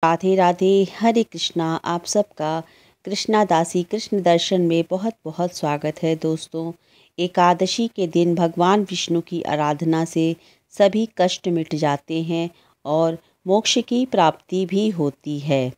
राधे राधे। हरे कृष्णा। आप सबका कृष्णा दासी कृष्ण दर्शन में बहुत बहुत स्वागत है दोस्तों। एकादशी के दिन भगवान विष्णु की आराधना से सभी कष्ट मिट जाते हैं और मोक्ष की प्राप्ति भी होती है।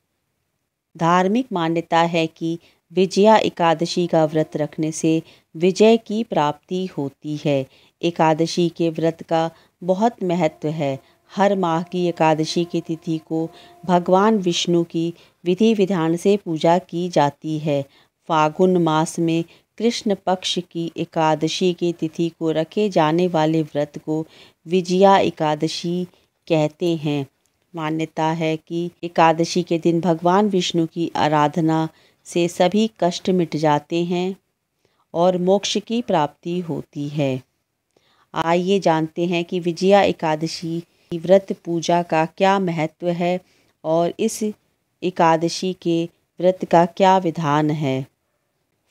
धार्मिक मान्यता है कि विजया एकादशी का व्रत रखने से विजय की प्राप्ति होती है। एकादशी के व्रत का बहुत महत्व है। हर माह की एकादशी की तिथि को भगवान विष्णु की विधि विधान से पूजा की जाती है। फागुन मास में कृष्ण पक्ष की एकादशी की तिथि को रखे जाने वाले व्रत को विजया एकादशी कहते हैं। मान्यता है कि एकादशी के दिन भगवान विष्णु की आराधना से सभी कष्ट मिट जाते हैं और मोक्ष की प्राप्ति होती है। आइए जानते हैं कि विजया एकादशी की व्रत पूजा का क्या महत्व है और इस एकादशी के व्रत का क्या विधान है।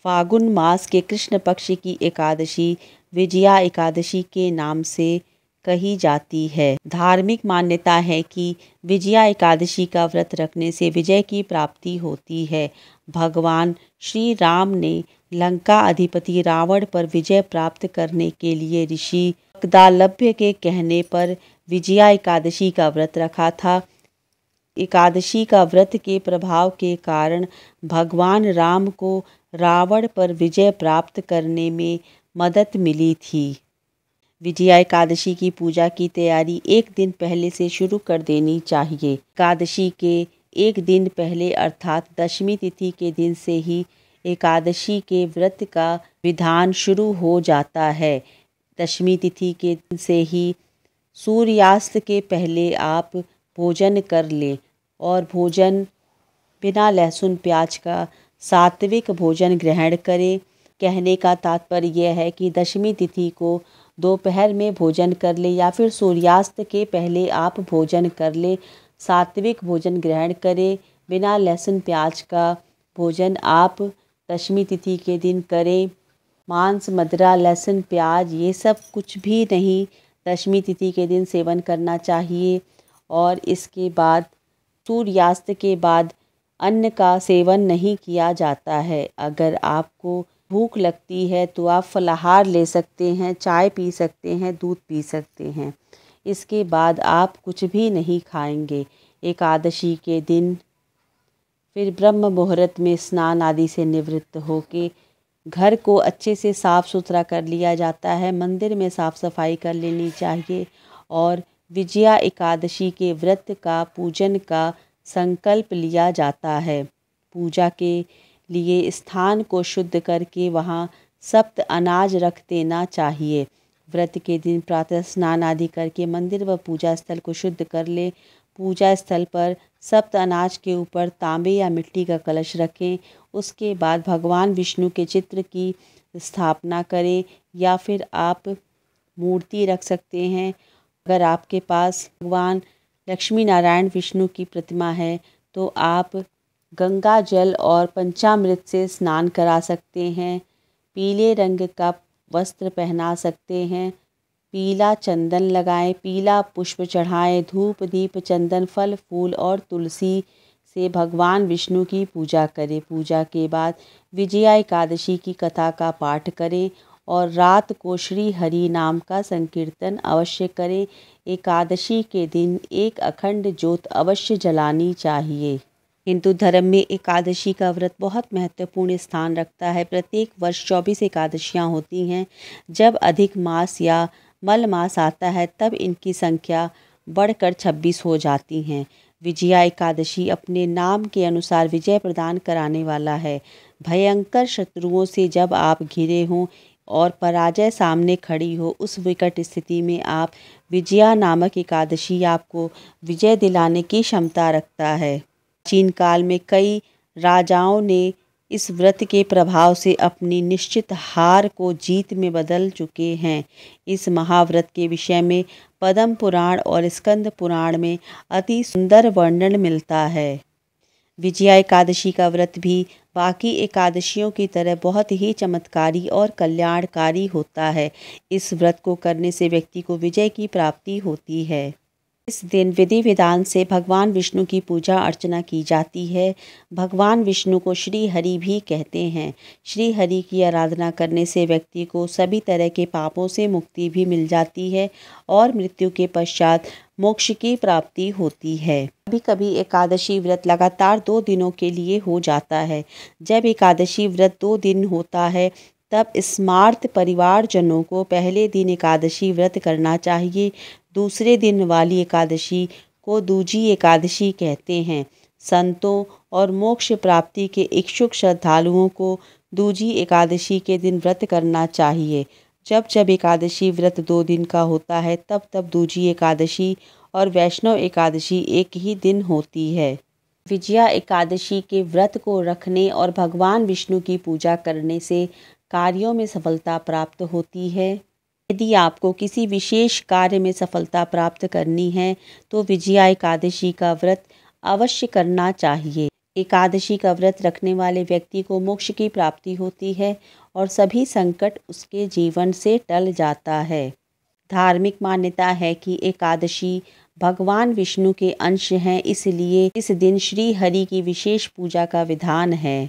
फागुन मास के कृष्ण पक्ष की एकादशी विजया एकादशी के नाम से कही जाती है। धार्मिक मान्यता है कि विजया एकादशी का व्रत रखने से विजय की प्राप्ति होती है। भगवान श्री राम ने लंका अधिपति रावण पर विजय प्राप्त करने के लिए ऋषि वाग्दालभ्य के कहने पर विजया एकादशी का व्रत रखा था। एकादशी का व्रत के प्रभाव के कारण भगवान राम को रावण पर विजय प्राप्त करने में मदद मिली थी। विजया एकादशी की पूजा की तैयारी एक दिन पहले से शुरू कर देनी चाहिए। एकादशी के एक दिन पहले अर्थात दशमी तिथि के दिन से ही एकादशी के व्रत का विधान शुरू हो जाता है। दशमी तिथि के दिन से ही सूर्यास्त के पहले आप भोजन कर लें और भोजन बिना लहसुन प्याज का सात्विक भोजन ग्रहण करें। कहने का तात्पर्य यह है कि दशमी तिथि को दोपहर में भोजन कर ले या फिर सूर्यास्त के पहले आप भोजन कर ले। सात्विक भोजन ग्रहण करें। बिना लहसुन प्याज का भोजन आप दशमी तिथि के दिन करें। मांस मदिरा लहसुन प्याज ये सब कुछ भी नहीं दशमी तिथि के दिन सेवन करना चाहिए। और इसके बाद सूर्यास्त के बाद अन्न का सेवन नहीं किया जाता है। अगर आपको भूख लगती है तो आप फलाहार ले सकते हैं, चाय पी सकते हैं, दूध पी सकते हैं। इसके बाद आप कुछ भी नहीं खाएंगे। एकादशी के दिन फिर ब्रह्म मुहूर्त में स्नान आदि से निवृत्त होके घर को अच्छे से साफ़ सुथरा कर लिया जाता है। मंदिर में साफ़ सफाई कर लेनी चाहिए और विजया एकादशी के व्रत का पूजन का संकल्प लिया जाता है। पूजा के लिए स्थान को शुद्ध करके वहाँ सप्त अनाज रख देना चाहिए। व्रत के दिन प्रातः स्नान आदि करके मंदिर व पूजा स्थल को शुद्ध कर ले। पूजा स्थल पर सप्त अनाज के ऊपर तांबे या मिट्टी का कलश रखें। उसके बाद भगवान विष्णु के चित्र की स्थापना करें या फिर आप मूर्ति रख सकते हैं। अगर आपके पास भगवान लक्ष्मी नारायण विष्णु की प्रतिमा है तो आप गंगा जल और पंचामृत से स्नान करा सकते हैं। पीले रंग का वस्त्र पहना सकते हैं। पीला चंदन लगाएं, पीला पुष्प चढ़ाएं, धूप दीप चंदन फल फूल और तुलसी से भगवान विष्णु की पूजा करें। पूजा के बाद विजया एकादशी की कथा का पाठ करें और रात को श्री हरि नाम का संकीर्तन अवश्य करें। एकादशी के दिन एक अखंड ज्योत अवश्य जलानी चाहिए। हिंदू धर्म में एकादशी का व्रत बहुत महत्वपूर्ण स्थान रखता है। प्रत्येक वर्ष 24 एकादशियाँ होती हैं। जब अधिक मास या मल मास आता है तब इनकी संख्या बढ़कर 26 हो जाती हैं। विजया एकादशी अपने नाम के अनुसार विजय प्रदान कराने वाला है। भयंकर शत्रुओं से जब आप घिरे हों और पराजय सामने खड़ी हो, उस विकट स्थिति में आप विजया नामक एकादशी आपको विजय दिलाने की क्षमता रखता है। प्राचीन काल में कई राजाओं ने इस व्रत के प्रभाव से अपनी निश्चित हार को जीत में बदल चुके हैं। इस महाव्रत के विषय में पद्म पुराण और स्कंद पुराण में अति सुंदर वर्णन मिलता है। विजया एकादशी का व्रत भी बाकी एकादशियों की तरह बहुत ही चमत्कारी और कल्याणकारी होता है। इस व्रत को करने से व्यक्ति को विजय की प्राप्ति होती है। इस दिन विधि विधान से भगवान विष्णु की पूजा अर्चना की जाती है। भगवान विष्णु को श्री हरि भी कहते हैं। श्री हरि की आराधना करने से व्यक्ति को सभी तरह के पापों से मुक्ति भी मिल जाती है और मृत्यु के पश्चात मोक्ष की प्राप्ति होती है। कभी कभी एकादशी व्रत लगातार 2 दिनों के लिए हो जाता है। जब एकादशी व्रत 2 दिन होता है तब स्मार्त परिवारजनों को पहले दिन एकादशी व्रत करना चाहिए। दूसरे दिन वाली एकादशी को दूजी एकादशी कहते हैं। संतों और मोक्ष प्राप्ति के इच्छुक श्रद्धालुओं को दूजी एकादशी के दिन व्रत करना चाहिए। जब जब एकादशी व्रत 2 दिन का होता है तब तब दूजी एकादशी और वैष्णव एकादशी एक ही दिन होती है। विजया एकादशी के व्रत को रखने और भगवान विष्णु की पूजा करने से कार्यों में सफलता प्राप्त होती है। यदि आपको किसी विशेष कार्य में सफलता प्राप्त करनी है तो विजया एकादशी का व्रत अवश्य करना चाहिए। एकादशी का व्रत रखने वाले व्यक्ति को मोक्ष की प्राप्ति होती है और सभी संकट उसके जीवन से टल जाता है। धार्मिक मान्यता है कि एकादशी भगवान विष्णु के अंश हैं, इसलिए इस दिन श्री हरि की विशेष पूजा का विधान है।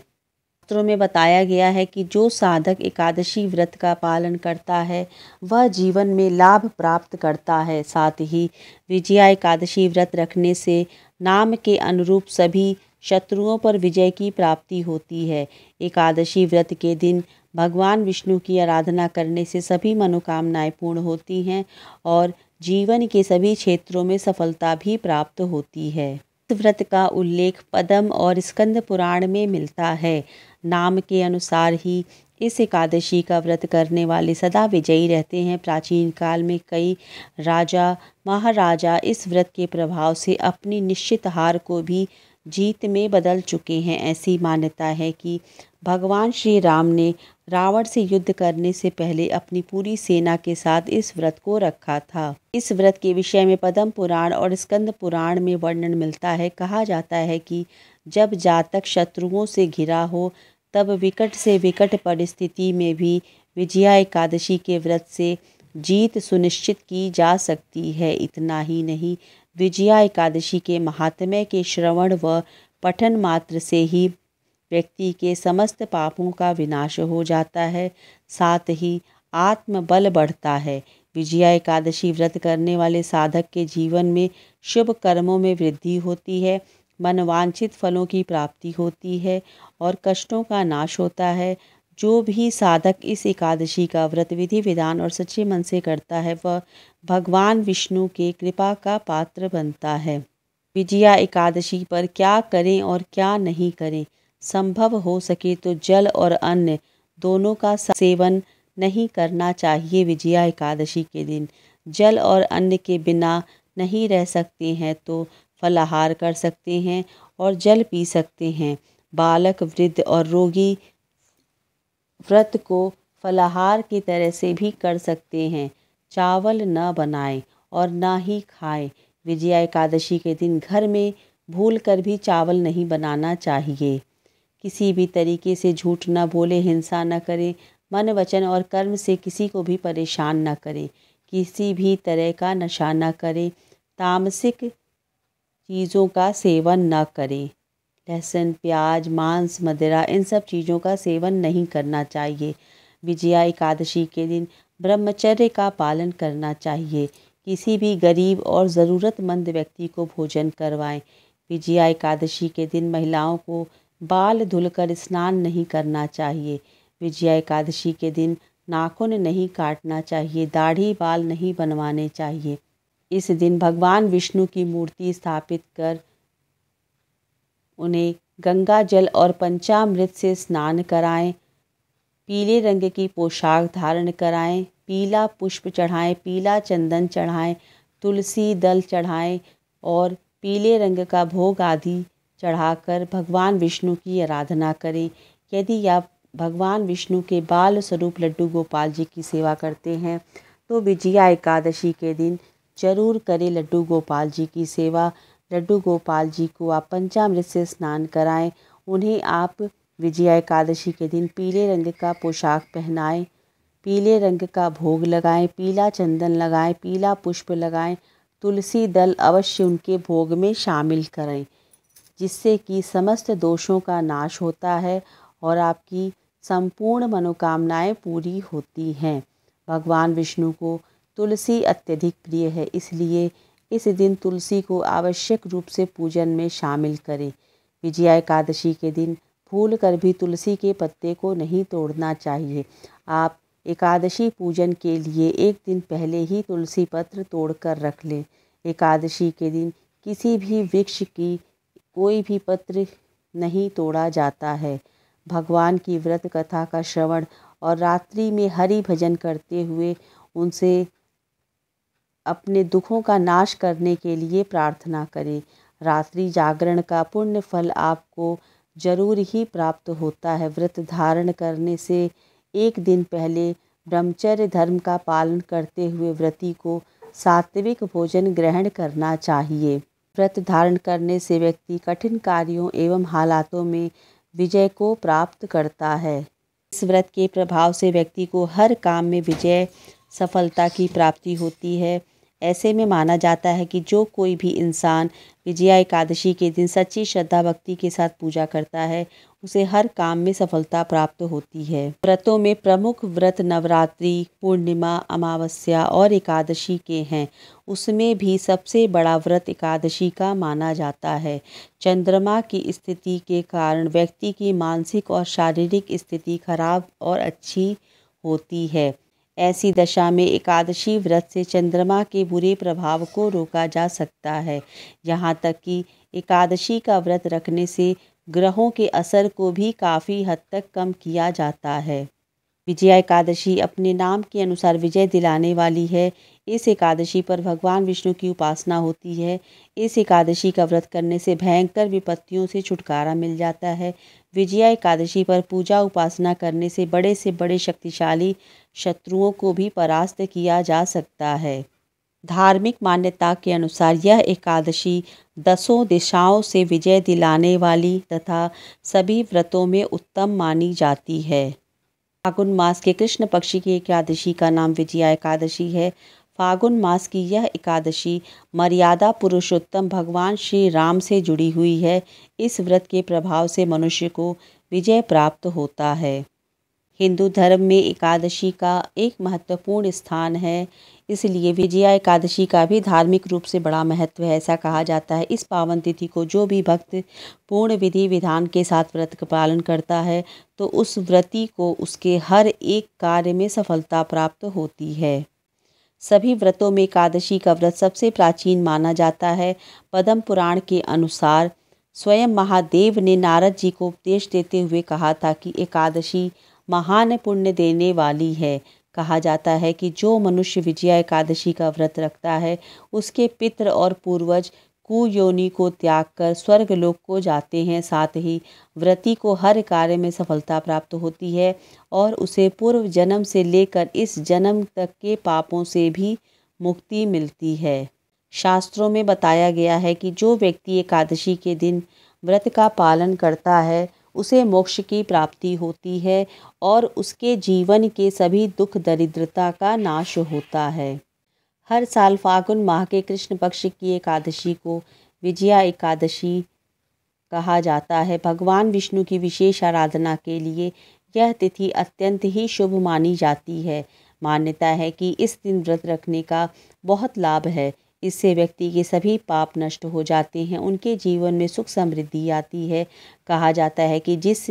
शास्त्रों में बताया गया है कि जो साधक एकादशी व्रत का पालन करता है वह जीवन में लाभ प्राप्त करता है। साथ ही विजया एकादशी व्रत रखने से नाम के अनुरूप सभी शत्रुओं पर विजय की प्राप्ति होती है। एकादशी व्रत के दिन भगवान विष्णु की आराधना करने से सभी मनोकामनाएं पूर्ण होती हैं और जीवन के सभी क्षेत्रों में सफलता भी प्राप्त होती है। इस व्रत का उल्लेख पद्म और स्कंद पुराण में मिलता है। नाम के अनुसार ही इस एकादशी का व्रत करने वाले सदा विजयी रहते हैं। प्राचीन काल में कई राजा महाराजा इस व्रत के प्रभाव से अपनी निश्चित हार को भी जीत में बदल चुके हैं। ऐसी मान्यता है कि भगवान श्री राम ने रावण से युद्ध करने से पहले अपनी पूरी सेना के साथ इस व्रत को रखा था। इस व्रत के विषय में पद्म पुराण और स्कंद पुराण में वर्णन मिलता है। कहा जाता है कि जब जातक शत्रुओं से घिरा हो तब विकट से विकट परिस्थिति में भी विजया एकादशी के व्रत से जीत सुनिश्चित की जा सकती है। इतना ही नहीं, विजया एकादशी के महात्म्य के श्रवण व पठन मात्र से ही व्यक्ति के समस्त पापों का विनाश हो जाता है, साथ ही आत्मबल बढ़ता है। विजया एकादशी व्रत करने वाले साधक के जीवन में शुभ कर्मों में वृद्धि होती है, मनवांछित फलों की प्राप्ति होती है और कष्टों का नाश होता है। जो भी साधक इस एकादशी का व्रत विधि विधान और सच्चे मन से करता है वह भगवान विष्णु के कृपा का पात्र बनता है। विजया एकादशी पर क्या करें और क्या नहीं करें? संभव हो सके तो जल और अन्न दोनों का सेवन नहीं करना चाहिए। विजया एकादशी के दिन जल और अन्न के बिना नहीं रह सकते हैं तो फलाहार कर सकते हैं और जल पी सकते हैं। बालक, वृद्ध और रोगी व्रत को फलाहार की तरह से भी कर सकते हैं। चावल न बनाएं और ना ही खाएं। विजया एकादशी के दिन घर में भूल कर भी चावल नहीं बनाना चाहिए। किसी भी तरीके से झूठ न बोले, हिंसा न करें, मन वचन और कर्म से किसी को भी परेशान न करें, किसी भी तरह का नशा न करें, तामसिक चीज़ों का सेवन न करें। लहसुन, प्याज, मांस, मदिरा इन सब चीज़ों का सेवन नहीं करना चाहिए। विजया एकादशी के दिन ब्रह्मचर्य का पालन करना चाहिए। किसी भी गरीब और ज़रूरतमंद व्यक्ति को भोजन करवाएं। विजया एकादशी के दिन महिलाओं को बाल धुलकर स्नान नहीं करना चाहिए। विजया एकादशी के दिन नाखून नहीं काटना चाहिए, दाढ़ी बाल नहीं बनवाने चाहिए। इस दिन भगवान विष्णु की मूर्ति स्थापित कर उन्हें गंगा जल और पंचामृत से स्नान कराएं। पीले रंग की पोशाक धारण कराएं, पीला पुष्प चढ़ाएं, पीला चंदन चढ़ाएं, तुलसी दल चढ़ाएं और पीले रंग का भोग आदि चढ़ाकर भगवान विष्णु की आराधना करें। यदि आप भगवान विष्णु के बाल स्वरूप लड्डू गोपाल जी की सेवा करते हैं तो विजया एकादशी के दिन जरूर करें लड्डू गोपाल जी की सेवा। लड्डू गोपाल जी को आप पंचामृत से स्नान कराएं। उन्हें आप विजया एकादशी के दिन पीले रंग का पोशाक पहनाएं, पीले रंग का भोग लगाएं, पीला चंदन लगाएं, पीला पुष्प लगाएं, तुलसी दल अवश्य उनके भोग में शामिल करें, जिससे कि समस्त दोषों का नाश होता है और आपकी संपूर्ण मनोकामनाएं पूरी होती हैं। भगवान विष्णु को तुलसी अत्यधिक प्रिय है, इसलिए इस दिन तुलसी को आवश्यक रूप से पूजन में शामिल करें। विजया एकादशी के दिन भूल कर भी तुलसी के पत्ते को नहीं तोड़ना चाहिए। आप एकादशी पूजन के लिए एक दिन पहले ही तुलसी पत्र तोड़कर रख लें। एकादशी के दिन किसी भी वृक्ष की कोई भी पत्र नहीं तोड़ा जाता है। भगवान की व्रत कथा का श्रवण और रात्रि में हरि भजन करते हुए उनसे अपने दुखों का नाश करने के लिए प्रार्थना करें। रात्रि जागरण का पुण्य फल आपको जरूर ही प्राप्त होता है। व्रत धारण करने से एक दिन पहले ब्रह्मचर्य धर्म का पालन करते हुए व्रती को सात्विक भोजन ग्रहण करना चाहिए। व्रत धारण करने से व्यक्ति कठिन कार्यों एवं हालातों में विजय को प्राप्त करता है। इस व्रत के प्रभाव से व्यक्ति को हर काम में विजय सफलता की प्राप्ति होती है। ऐसे में माना जाता है कि जो कोई भी इंसान विजया एकादशी के दिन सच्ची श्रद्धा भक्ति के साथ पूजा करता है, उसे हर काम में सफलता प्राप्त होती है। व्रतों में प्रमुख व्रत नवरात्रि, पूर्णिमा, अमावस्या और एकादशी के हैं। उसमें भी सबसे बड़ा व्रत एकादशी का माना जाता है। चंद्रमा की स्थिति के कारण व्यक्ति की मानसिक और शारीरिक स्थिति खराब और अच्छी होती है। ऐसी दशा में एकादशी व्रत से चंद्रमा के बुरे प्रभाव को रोका जा सकता है। यहाँ तक कि एकादशी का व्रत रखने से ग्रहों के असर को भी काफ़ी हद तक कम किया जाता है। विजया एकादशी अपने नाम के अनुसार विजय दिलाने वाली है। इस एकादशी पर भगवान विष्णु की उपासना होती है। इस एकादशी का व्रत करने से भयंकर विपत्तियों से छुटकारा मिल जाता है। विजया एकादशी पर पूजा उपासना करने से बड़े शक्तिशाली शत्रुओं को भी परास्त किया जा सकता है। धार्मिक मान्यता के अनुसार यह एकादशी 10 दिशाओं से विजय दिलाने वाली तथा सभी व्रतों में उत्तम मानी जाती है। फागुन मास के कृष्ण पक्ष की एकादशी का नाम विजया एकादशी है। फागुन मास की यह एकादशी मर्यादा पुरुषोत्तम भगवान श्री राम से जुड़ी हुई है। इस व्रत के प्रभाव से मनुष्य को विजय प्राप्त होता है। हिंदू धर्म में एकादशी का एक महत्वपूर्ण स्थान है, इसलिए विजया एकादशी का भी धार्मिक रूप से बड़ा महत्व है। ऐसा कहा जाता है इस पावन तिथि को जो भी भक्त पूर्ण विधि विधान के साथ व्रत का पालन करता है तो उस व्रती को उसके हर एक कार्य में सफलता प्राप्त होती है। सभी व्रतों में एकादशी का व्रत सबसे प्राचीन माना जाता है। पद्म पुराण के अनुसार स्वयं महादेव ने नारद जी को उपदेश देते हुए कहा था कि एकादशी महान पुण्य देने वाली है। कहा जाता है कि जो मनुष्य विजया एकादशी का व्रत रखता है उसके पितृ और पूर्वज कुयोनि को त्याग कर स्वर्गलोक को जाते हैं। साथ ही व्रती को हर कार्य में सफलता प्राप्त होती है और उसे पूर्व जन्म से लेकर इस जन्म तक के पापों से भी मुक्ति मिलती है। शास्त्रों में बताया गया है कि जो व्यक्ति एकादशी के दिन व्रत का पालन करता है उसे मोक्ष की प्राप्ति होती है और उसके जीवन के सभी दुख दरिद्रता का नाश होता है। हर साल फागुन माह के कृष्ण पक्ष की एकादशी को विजया एकादशी कहा जाता है। भगवान विष्णु की विशेष आराधना के लिए यह तिथि अत्यंत ही शुभ मानी जाती है। मान्यता है कि इस दिन व्रत रखने का बहुत लाभ है। इससे व्यक्ति के सभी पाप नष्ट हो जाते हैं, उनके जीवन में सुख समृद्धि आती है। कहा जाता है कि जिस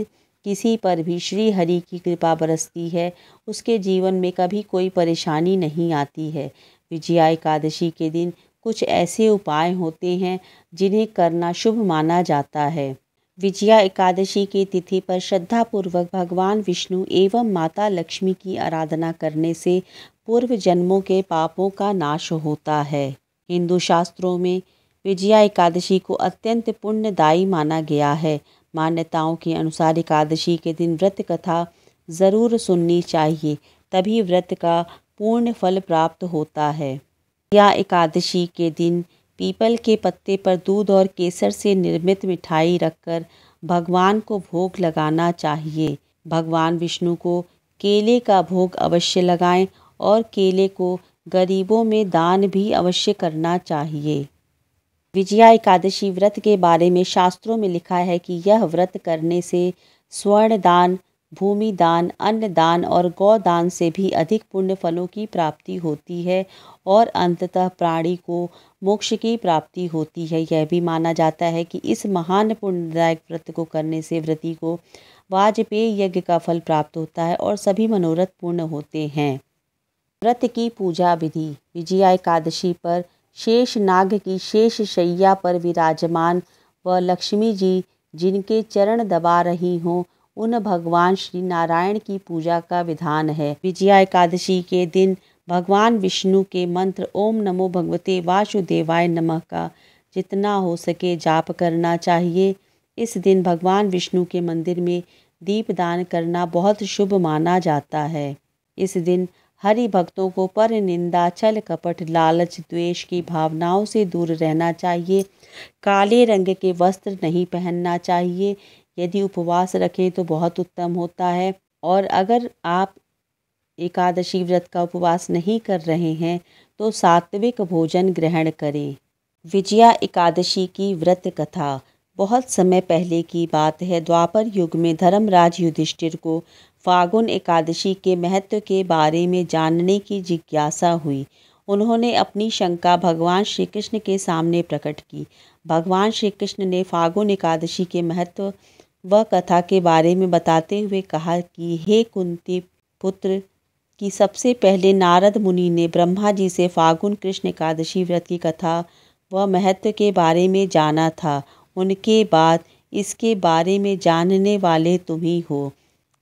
किसी पर भी श्री हरि की कृपा बरसती है उसके जीवन में कभी कोई परेशानी नहीं आती है। विजया एकादशी के दिन कुछ ऐसे उपाय होते हैं जिन्हें करना शुभ माना जाता है। विजया एकादशी की तिथि पर श्रद्धापूर्वक भगवान विष्णु एवं माता लक्ष्मी की आराधना करने से पूर्व जन्मों के पापों का नाश होता है। हिंदू शास्त्रों में विजया एकादशी को अत्यंत पुण्यदायी माना गया है। मान्यताओं के अनुसार एकादशी के दिन व्रत कथा ज़रूर सुननी चाहिए, तभी व्रत का पूर्ण फल प्राप्त होता है। विजया एकादशी के दिन पीपल के पत्ते पर दूध और केसर से निर्मित मिठाई रखकर भगवान को भोग लगाना चाहिए। भगवान विष्णु को केले का भोग अवश्य लगाएं और केले को गरीबों में दान भी अवश्य करना चाहिए। विजया एकादशी व्रत के बारे में शास्त्रों में लिखा है कि यह व्रत करने से स्वर्ण दान, भूमि दान, अन्न दान और गौदान से भी अधिक पुण्य फलों की प्राप्ति होती है और अंततः प्राणी को मोक्ष की प्राप्ति होती है। यह भी माना जाता है कि इस महान पुण्यदायक व्रत को करने से व्रती को वाजपेय यज्ञ का फल प्राप्त होता है और सभी मनोरथ पूर्ण होते हैं। व्रत की पूजा विधि। विजया एकादशी पर शेष नाग की शेष शैया पर विराजमान व लक्ष्मी जी जिनके चरण दबा रही हों, उन भगवान श्री नारायण की पूजा का विधान है। विजया एकादशी के दिन भगवान विष्णु के मंत्र ओम नमो भगवते वासुदेवाय नमः का जितना हो सके जाप करना चाहिए। इस दिन भगवान विष्णु के मंदिर में दीपदान करना बहुत शुभ माना जाता है। इस दिन हरि भक्तों को पर निंदा, छल कपट, लालच, द्वेष की भावनाओं से दूर रहना चाहिए। काले रंग के वस्त्र नहीं पहनना चाहिए। यदि उपवास रखें तो बहुत उत्तम होता है, और अगर आप एकादशी व्रत का उपवास नहीं कर रहे हैं तो सात्विक भोजन ग्रहण करें। विजया एकादशी की व्रत कथा। बहुत समय पहले की बात है, द्वापर युग में धर्मराज युधिष्ठिर को फागुन एकादशी के महत्व के बारे में जानने की जिज्ञासा हुई। उन्होंने अपनी शंका भगवान श्री कृष्ण के सामने प्रकट की। भगवान श्री कृष्ण ने फागुन एकादशी के महत्व व कथा के बारे में बताते हुए कहा कि हे कुंती पुत्र, कि सबसे पहले नारद मुनि ने ब्रह्मा जी से फागुन कृष्ण एकादशी व्रत की कथा व महत्व के बारे में जाना था। उनके बाद इसके बारे में जानने वाले तुम ही हो।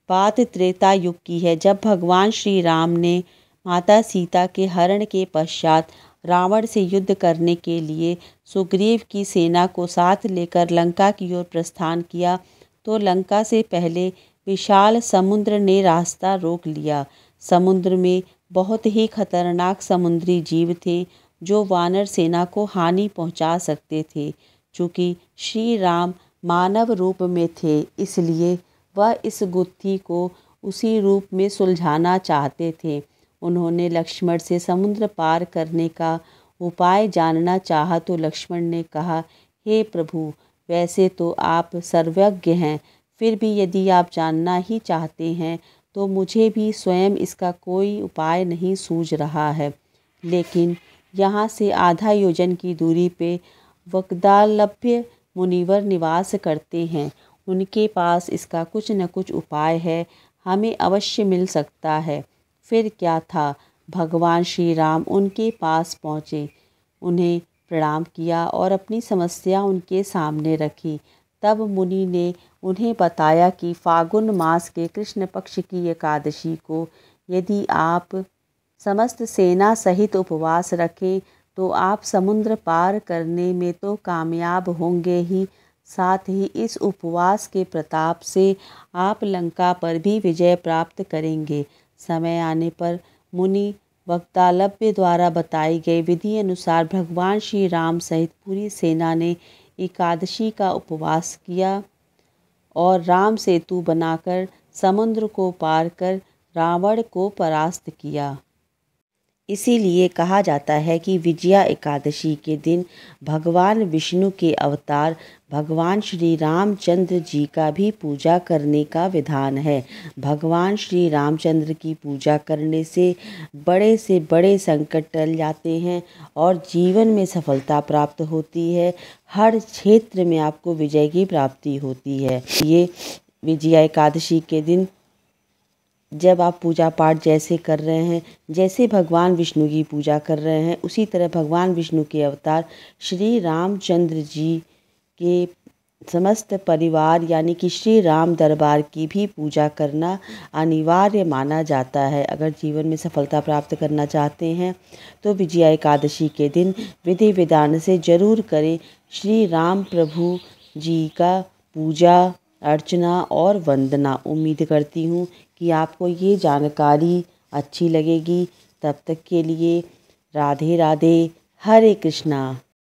बात त्रेता युग की है, जब भगवान श्री राम ने माता सीता के हरण के पश्चात रावण से युद्ध करने के लिए सुग्रीव की सेना को साथ लेकर लंका की ओर प्रस्थान किया, तो लंका से पहले विशाल समुद्र ने रास्ता रोक लिया। समुद्र में बहुत ही खतरनाक समुद्री जीव थे जो वानर सेना को हानि पहुंचा सकते थे। चूँकि श्री राम मानव रूप में थे, इसलिए वह इस गुत्थी को उसी रूप में सुलझाना चाहते थे। उन्होंने लक्ष्मण से समुद्र पार करने का उपाय जानना चाहा तो लक्ष्मण ने कहा, हे प्रभु, वैसे तो आप सर्वज्ञ हैं, फिर भी यदि आप जानना ही चाहते हैं तो मुझे भी स्वयं इसका कोई उपाय नहीं सूझ रहा है। लेकिन यहाँ से आधा योजन की दूरी पे वक्दालभ्य मुनिवर निवास करते हैं। उनके पास इसका कुछ न कुछ उपाय है, हमें अवश्य मिल सकता है। फिर क्या था, भगवान श्री राम उनके पास पहुँचे, उन्हें प्रणाम किया और अपनी समस्या उनके सामने रखी। तब मुनि ने उन्हें बताया कि फागुन मास के कृष्ण पक्ष की एकादशी को यदि आप समस्त सेना सहित उपवास रखें तो आप समुद्र पार करने में तो कामयाब होंगे ही, साथ ही इस उपवास के प्रताप से आप लंका पर भी विजय प्राप्त करेंगे। समय आने पर मुनि वक्तालभ्य द्वारा बताई गई विधि अनुसार भगवान श्री राम सहित पूरी सेना ने एकादशी का उपवास किया और राम सेतु बनाकर समुद्र को पार कर रावण को परास्त किया। इसीलिए कहा जाता है कि विजया एकादशी के दिन भगवान विष्णु के अवतार भगवान श्री रामचंद्र जी का भी पूजा करने का विधान है। भगवान श्री रामचंद्र की पूजा करने से बड़े संकट टल जाते हैं और जीवन में सफलता प्राप्त होती है। हर क्षेत्र में आपको विजय की प्राप्ति होती है। ये विजया एकादशी के दिन जब आप पूजा पाठ जैसे कर रहे हैं, जैसे भगवान विष्णु की पूजा कर रहे हैं, उसी तरह भगवान विष्णु के अवतार श्री रामचंद्र जी के समस्त परिवार यानी कि श्री राम दरबार की भी पूजा करना अनिवार्य माना जाता है। अगर जीवन में सफलता प्राप्त करना चाहते हैं तो विजया एकादशी के दिन विधि विधान से जरूर करें। श्री राम प्रभु जी का पूजा अर्चना और वंदना। उम्मीद करती हूँ कि आपको ये जानकारी अच्छी लगेगी। तब तक के लिए राधे राधे, हरे कृष्णा।